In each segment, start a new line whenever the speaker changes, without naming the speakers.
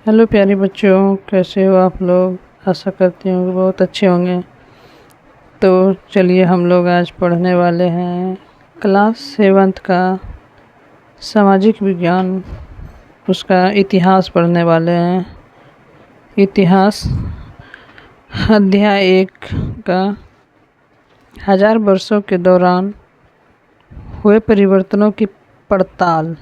Hello प्यारे बच्चों, कैसे हो आप लोग। आशा करती हूँ कि बहुत अच्छे होंगे। तो चलिए हम लोग आज पढ़ने वाले हैं क्लास 7 का सामाजिक विज्ञान, उसका इतिहास पढ़ने वाले हैं। इतिहास अध्याय 1 का 1000 वर्षों के दौरान हुए परिवर्तनों की पड़ताल।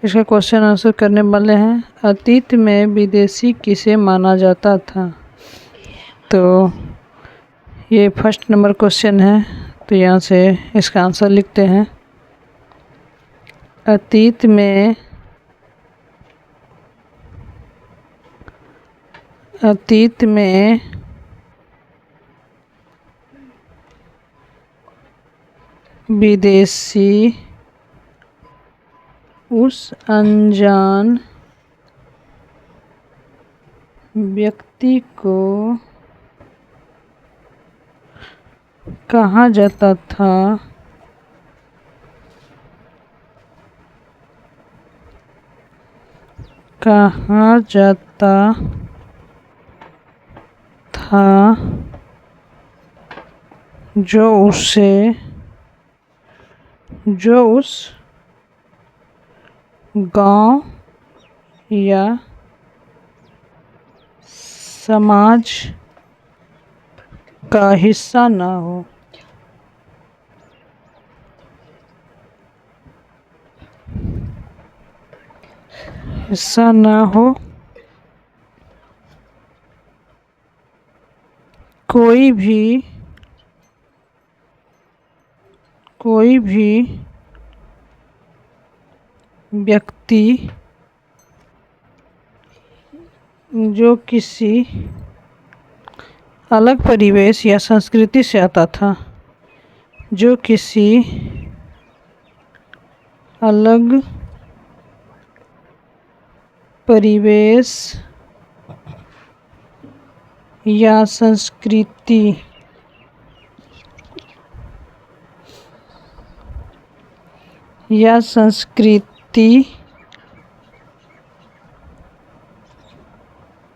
इसका क्वेश्चन आंसर करने वाले हैं। अतीत में विदेशी किसे माना जाता था। तो ये फर्स्ट नंबर क्वेश्चन है, तो यहाँ से इसका आंसर लिखते हैं। अतीत में विदेशी उस अनजान व्यक्ति को कहा जाता था जो उस गांव या समाज का हिस्सा ना हो। कोई भी व्यक्ति जो किसी अलग परिवेश या संस्कृति से आता था, जो किसी अलग परिवेश या संस्कृति से आता था,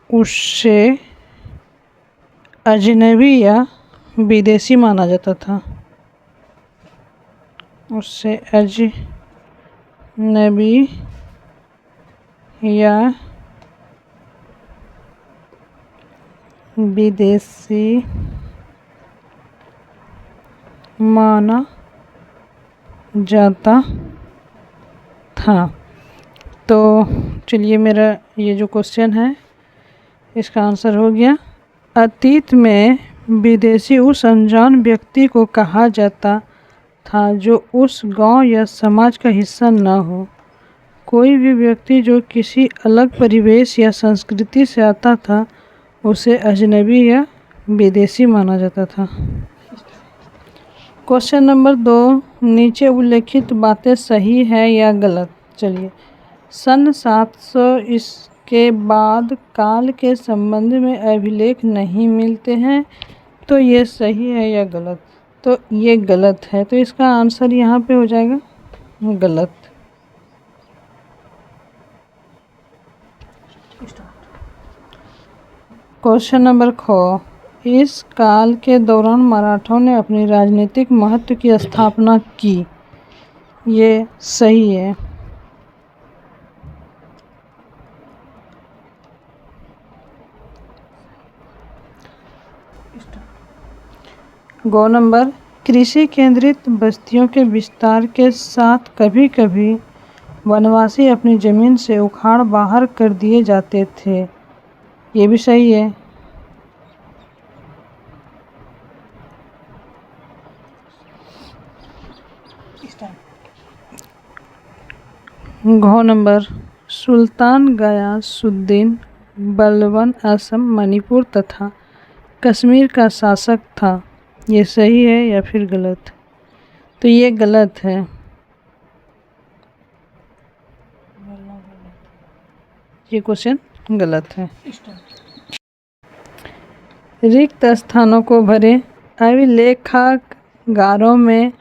उससे अजनबी या विदेशी माना जाता था। उससे अजनबी या विदेशी माना जाता था। तो चलिए, मेरा ये जो क्वेश्चन है इसका आंसर हो गया। अतीत में विदेशी उस अनजान व्यक्ति को कहा जाता था जो उस गांव या समाज का हिस्सा न हो। कोई भी व्यक्ति जो किसी अलग परिवेश या संस्कृति से आता था, उसे अजनबी या विदेशी माना जाता था। क्वेश्चन नंबर 2, नीचे उल्लेखित बातें सही है या गलत। चलिए, सन 700 इसके बाद काल के संबंध में अभिलेख नहीं मिलते हैं, तो ये सही है या गलत। तो ये गलत है, तो इसका आंसर यहाँ पे हो जाएगा गलत। क्वेश्चन नंबर 4, इस काल के दौरान मराठों ने अपनी राजनीतिक महत्व की स्थापना की। ये सही है। गौ नंबर, कृषि केंद्रित बस्तियों के विस्तार के साथ कभी कभी वनवासी अपनी जमीन से उखाड़ बाहर कर दिए जाते थे। ये भी सही है। घ नंबर, सुल्तान गयासुद्दीन बलबन असम, मणिपुर तथा कश्मीर का शासक था। ये सही है या फिर गलत। तो ये गलत है। ये क्वेश्चन गलत है। रिक्त स्थानों को भरे। अभिलेखागारों में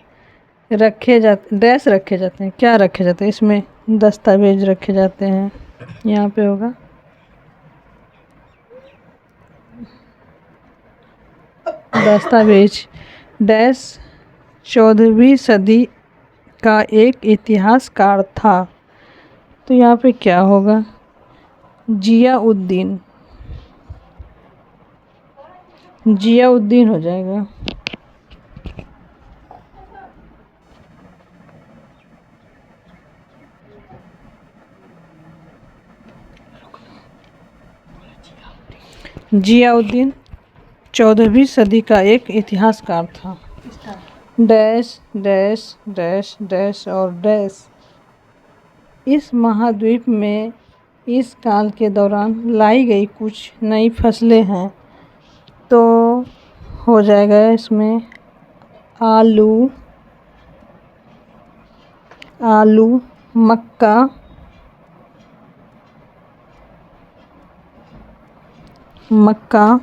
ड्रेस रखे जाते हैं। क्या रखे जाते हैं? इसमें दस्तावेज रखे जाते हैं। यहाँ पे होगा दस्तावेज। डैश 14वीं सदी का एक इतिहासकार था। तो यहाँ पे क्या होगा? जियाउद्दीन। जियाउद्दीन हो जाएगा। जियाउद्दीन 14वीं सदी का एक इतिहासकार था। डैश डैश डैश डैश और डैश। इस महाद्वीप में इस काल के दौरान लाई गई कुछ नई फसलें हैं। तो हो जाएगा इसमें आलू, मक्का,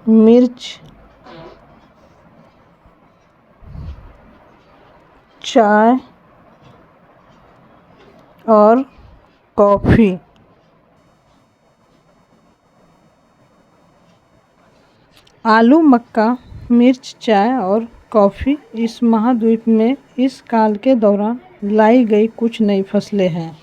मिर्च, चाय और कॉफ़ी। आलू, मक्का, मिर्च, चाय और कॉफ़ी इस महाद्वीप में इस काल के दौरान लाई गई कुछ नई फसलें हैं।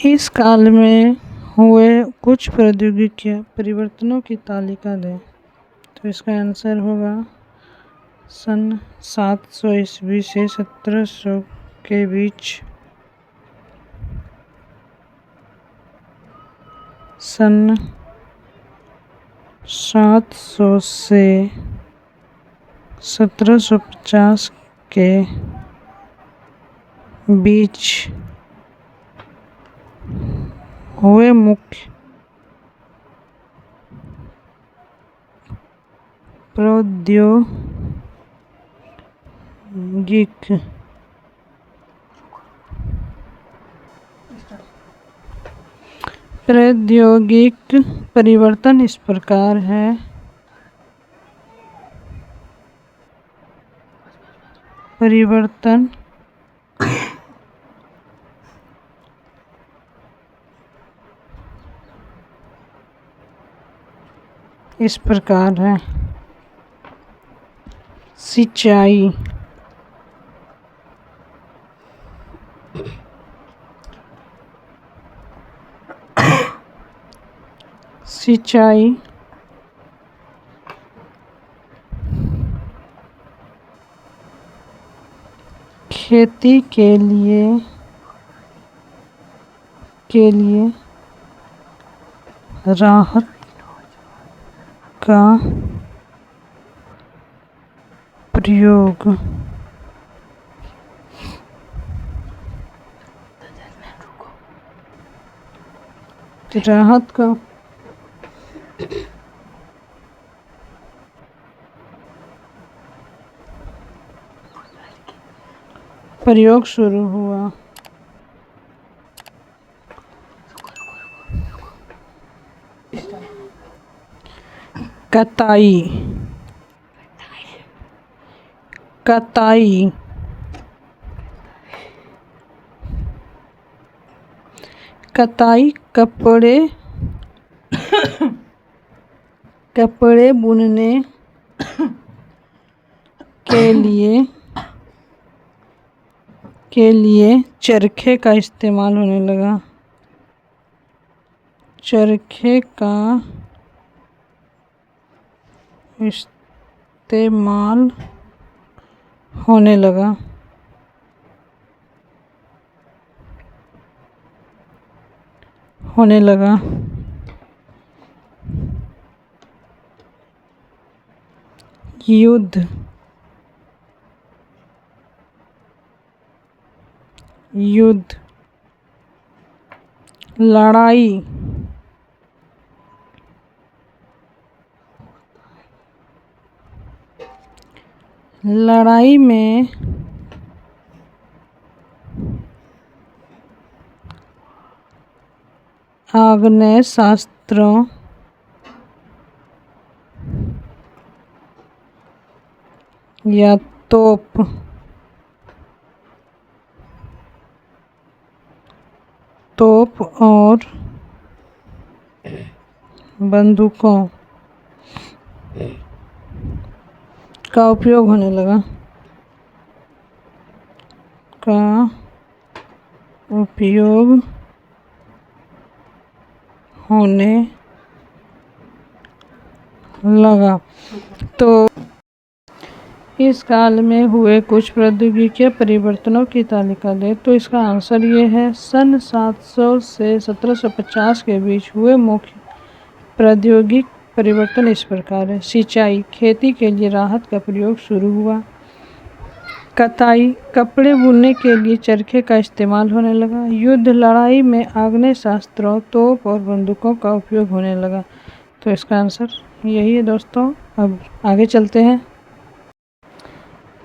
इस काल में हुए कुछ प्रौद्योगिकी परिवर्तनों की तालिका दें। तो इसका आंसर होगा सन 700 ईस्वी से 1700 के बीच। सन 700 से 1750 के बीच हुए मुख्य प्रौद्योगिक परिवर्तन इस प्रकार है। परिवर्तन इस प्रकार है। सिंचाई, खेती के लिए राहत का प्रयोग। राहत का प्रयोग शुरू हुआ। कताई, कपड़े बुनने के लिए चरखे का इस्तेमाल होने लगा। चरखे का इस्तेमाल होने लगा। युद्ध, लड़ाई में आग्नेयास्त्रों या तोप और बंदूकों का उपयोग होने लगा तो इस काल में हुए कुछ प्रौद्योगिकीय परिवर्तनों की तालिका दें तो इसका आंसर ये है। सन 700 से 1750 के बीच हुए मुख्य प्रौद्योगिक परिवर्तन इस प्रकार है। सिंचाई, खेती के लिए राहत का प्रयोग शुरू हुआ। कताई, कपड़े बुनने के लिए चरखे का इस्तेमाल होने लगा। युद्ध लड़ाई में आग्नेयास्त्रों, तोप और बंदूकों का उपयोग होने लगा। तो इसका आंसर यही है दोस्तों। अब आगे चलते हैं।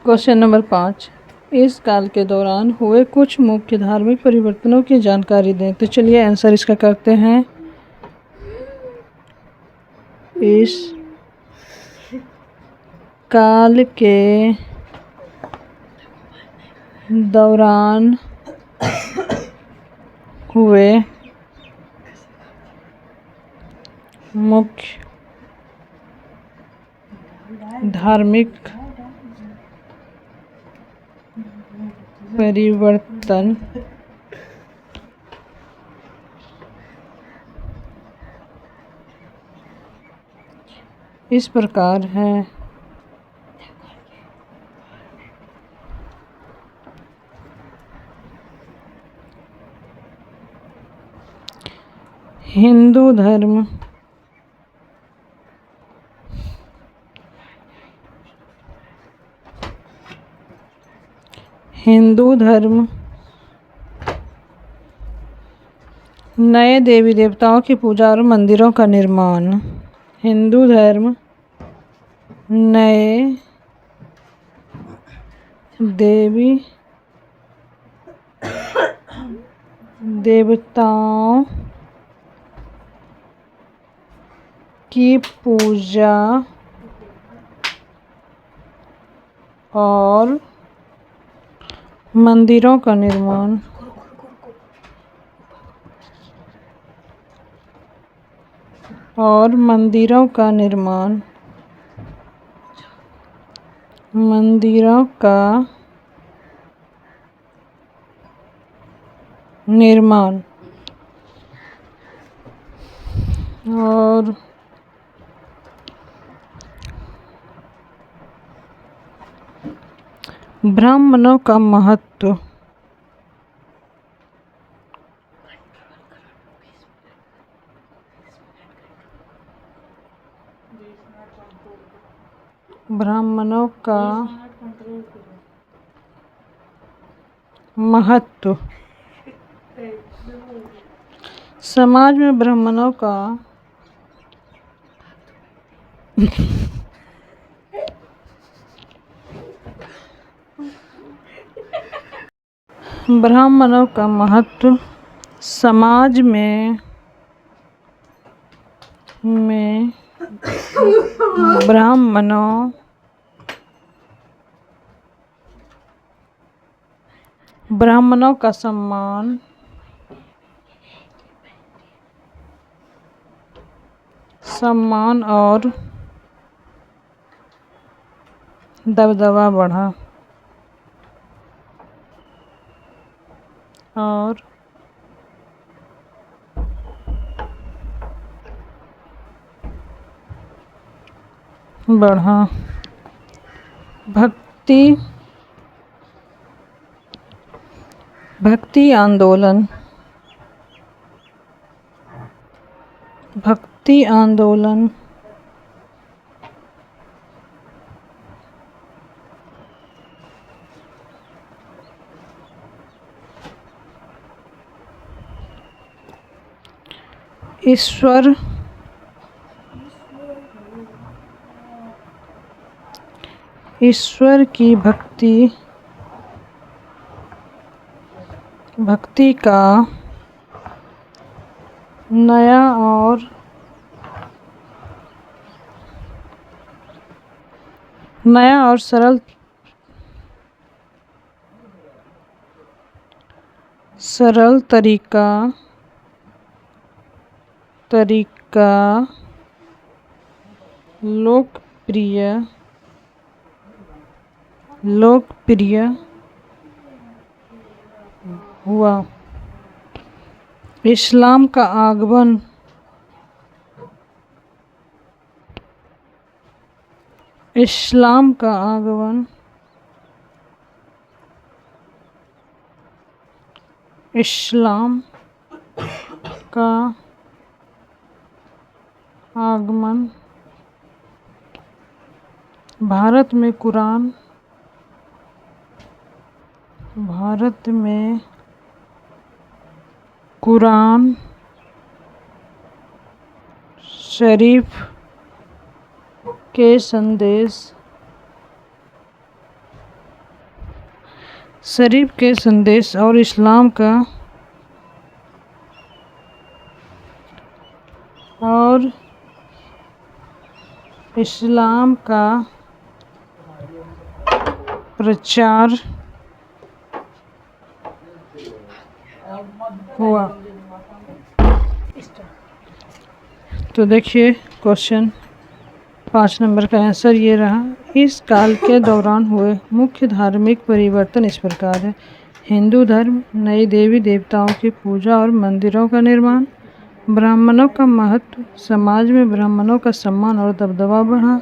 क्वेश्चन नंबर 5, इस काल के दौरान हुए कुछ मुख्य धार्मिक परिवर्तनों की जानकारी दें। तो चलिए आंसर इसका करते हैं। इस काल के दौरान हुए मुख्य धार्मिक परिवर्तन इस प्रकार है। हिंदू धर्म नए देवी देवताओं की पूजा और मंदिरों का निर्माण। हिंदू धर्म नए देवी देवताओं की पूजा और मंदिरों का निर्माण। मंदिरों का निर्माण और ब्राह्मणों का महत्व। ब्राह्मणों का महत्व। समाज में ब्राह्मणों का महत्व समाज में ब्राह्मणों का सम्मान और दबदबा बढ़ा और भक्ति आंदोलन ईश्वर की भक्ति का नया और सरल तरीका लोकप्रिय हुआ। इस्लाम का आगमन इस्लाम का आगमन भारत में कुरान शरीफ के संदेश और इस्लाम का प्रचार हुआ। तो देखिए क्वेश्चन 5 नंबर का आंसर ये रहा। इस काल के दौरान हुए मुख्य धार्मिक परिवर्तन इस प्रकार है। हिंदू धर्म, नए देवी देवताओं की पूजा और मंदिरों का निर्माण, ब्राह्मणों का महत्व, समाज में ब्राह्मणों का सम्मान और दबदबा बढ़ा,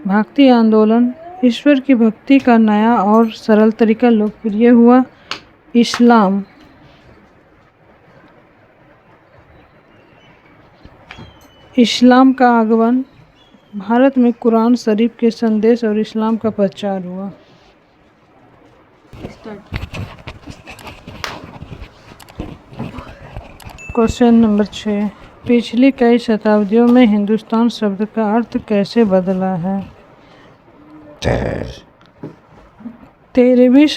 भक्ति आंदोलन, ईश्वर की भक्ति का नया और सरल तरीका लोकप्रिय हुआ, इस्लाम का आगमन, भारत में कुरान शरीफ के संदेश और इस्लाम का प्रचार हुआ। क्वेश्चन नंबर 6, पिछली कई शताब्दियों में हिंदुस्तान शब्द का अर्थ कैसे बदला है? 13वीं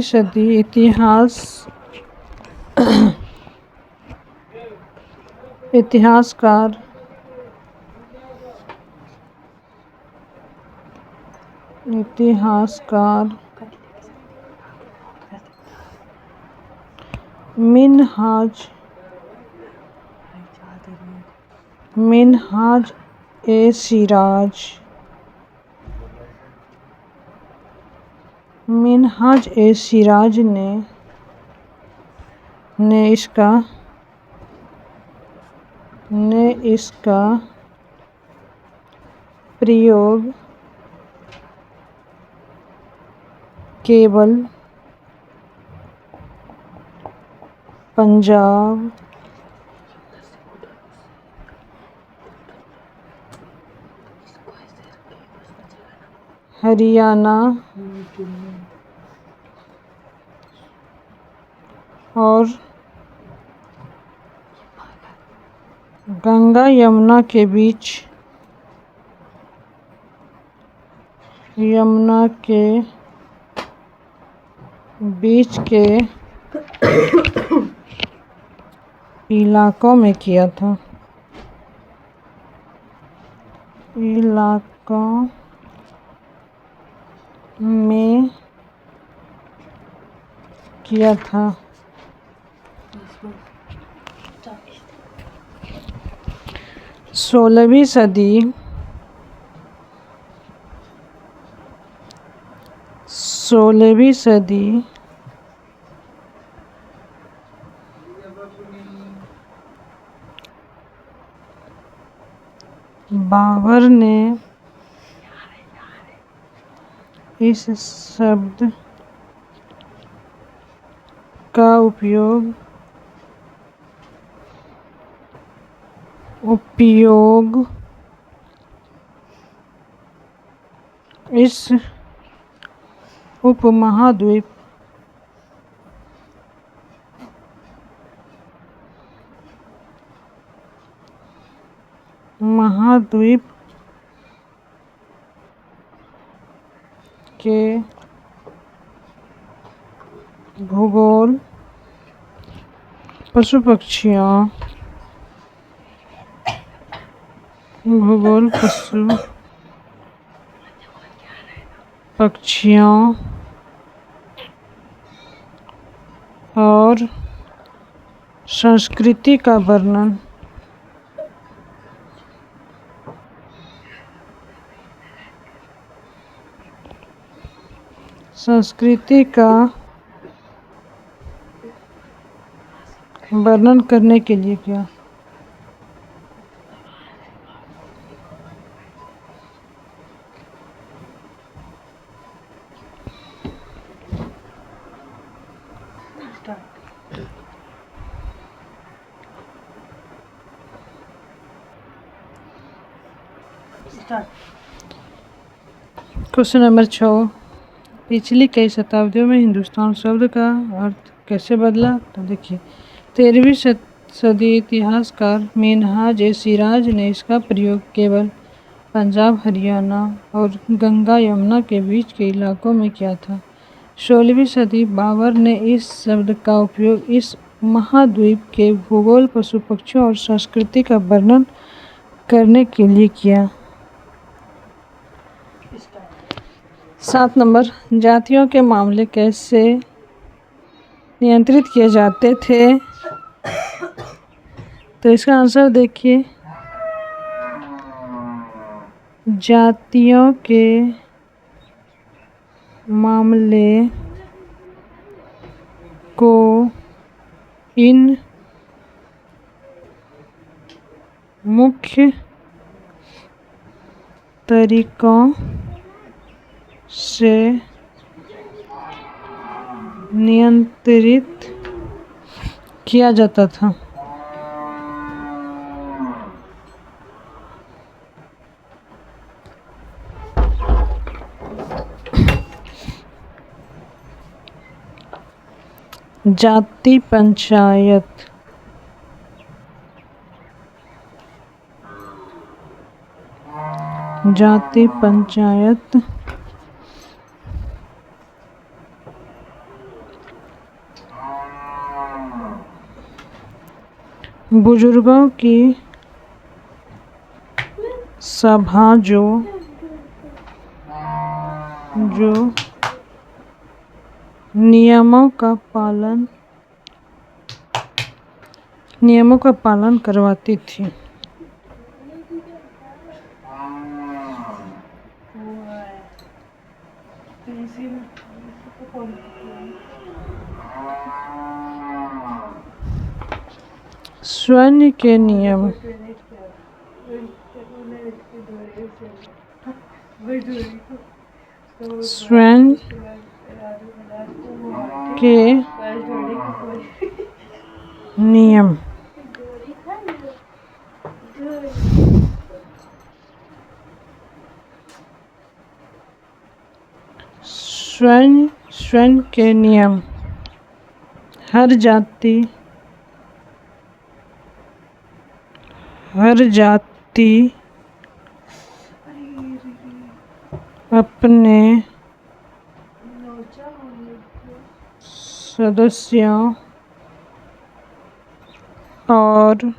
सदी इतिहासकार मिन्हाज ए सिराज ने इसका प्रयोग केवल पंजाब, हरियाणा और गंगा यमुना के बीच के इलाकों में किया था। में किया था। 16वीं सदी बाबर ने इस शब्द का उपयोग इस उपमहाद्वीप भूगोल पशु पक्षियों भूगोल पशु पक्षियों और संस्कृति का वर्णन संस्कृति का वर्णन करने के लिए क्या क्वेश्चन नंबर 6, पिछली कई शताब्दियों में हिंदुस्तान शब्द का अर्थ कैसे बदला? तो देखिए 13वीं सदी इतिहासकार मिन्हाज ए सिराज ने इसका प्रयोग केवल पंजाब, हरियाणा और गंगा यमुना के बीच के इलाकों में किया था। 16वीं सदी बाबर ने इस शब्द का उपयोग इस महाद्वीप के भूगोल, पशु पक्षियों और संस्कृति का वर्णन करने के लिए किया। 7 नंबर, जातियों के मामले कैसे नियंत्रित किए जाते थे? तो इसका आंसर देखिए, जातियों के मामले को इन मुख्य तरीकों से नियंत्रित किया जाता था। जाति पंचायत बुजुर्गों की सभा जो नियमों का पालन करवाती थी। स्वर्ण के नियम स्वर्ण के नियम स्वर्ण के नियम हर जाति अपने सदस्यों और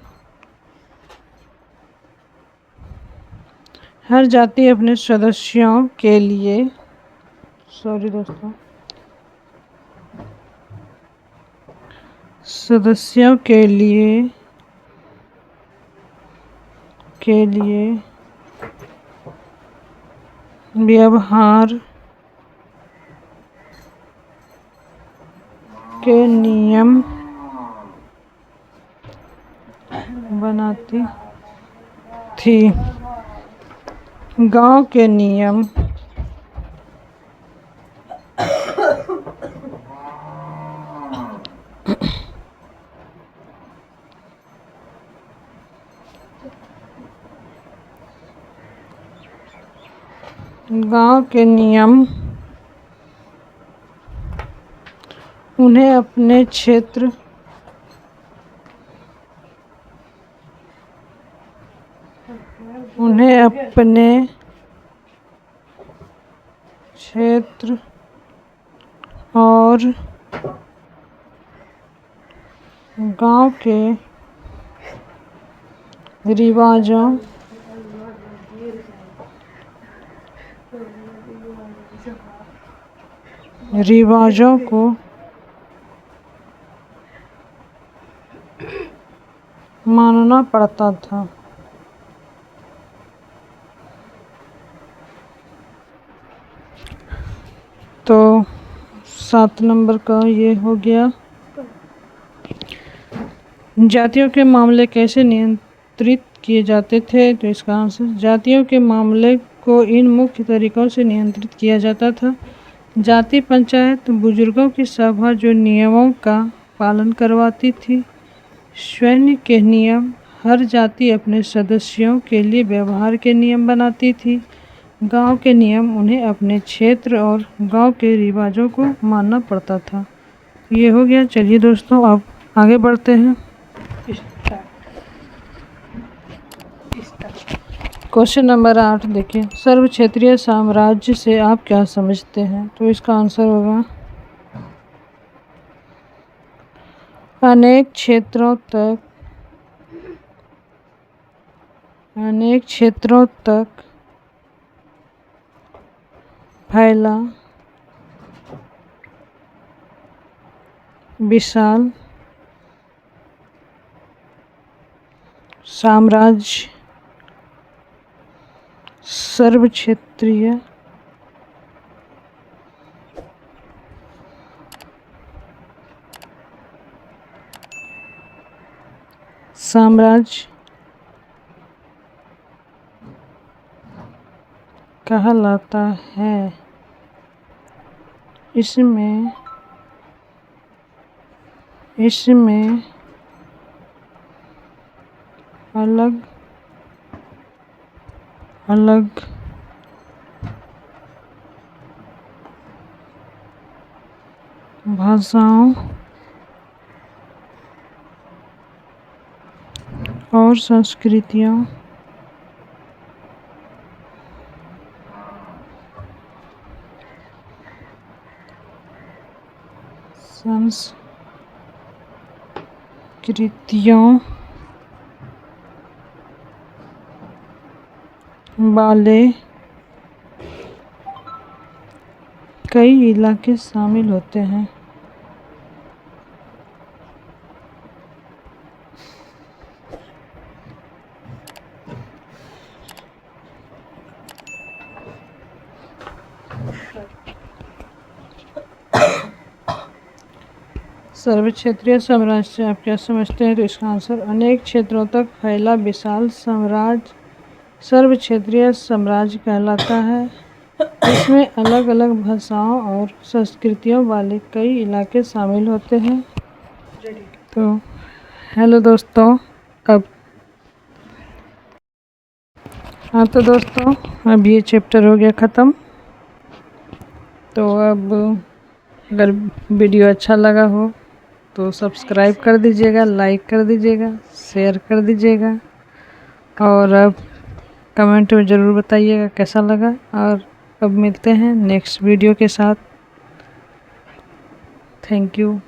हर जाति अपने सदस्यों के लिए व्यवहार के नियम बनाती थी। गांव के नियम उन्हें अपने क्षेत्र और गांव के रिवाजों को मानना पड़ता था। तो 7 नंबर का ये हो गया। जातियों के मामले कैसे नियंत्रित किए जाते थे? तो इसका आंसर, जातियों के मामले को इन मुख्य तरीकों से नियंत्रित किया जाता था। जाति पंचायत, बुजुर्गों की सभा जो नियमों का पालन करवाती थी। सैन्य के नियम, हर जाति अपने सदस्यों के लिए व्यवहार के नियम बनाती थी। गांव के नियम, उन्हें अपने क्षेत्र और गांव के रिवाजों को मानना पड़ता था। ये हो गया। चलिए दोस्तों, अब आगे बढ़ते हैं। क्वेश्चन नंबर 8 देखिए, सर्व क्षेत्रीय साम्राज्य से आप क्या समझते हैं? तो इसका आंसर होगा, अनेक क्षेत्रों तक फैला विशाल साम्राज्य सर्व क्षेत्रीय साम्राज्य कहलाता है। इसमें अलग अलग भाषाओं और संस्कृतियों वाले कई इलाके शामिल होते हैं। सर्व क्षेत्रीय साम्राज्य से आप क्या समझते हैं? तो इसका आंसर, अनेक क्षेत्रों तक फैला विशाल साम्राज्य सर्व क्षेत्रीय साम्राज्य कहलाता है। इसमें अलग अलग भाषाओं और संस्कृतियों वाले कई इलाके शामिल होते हैं। तो हेलो दोस्तों, तो दोस्तों, अब ये चैप्टर हो गया ख़त्म। तो अब अगर वीडियो अच्छा लगा हो तो सब्सक्राइब कर दीजिएगा, लाइक कर दीजिएगा, शेयर कर दीजिएगा, और अब कमेंट में ज़रूर बताइएगा कैसा लगा। और अब मिलते हैं नेक्स्ट वीडियो के साथ। Thank you.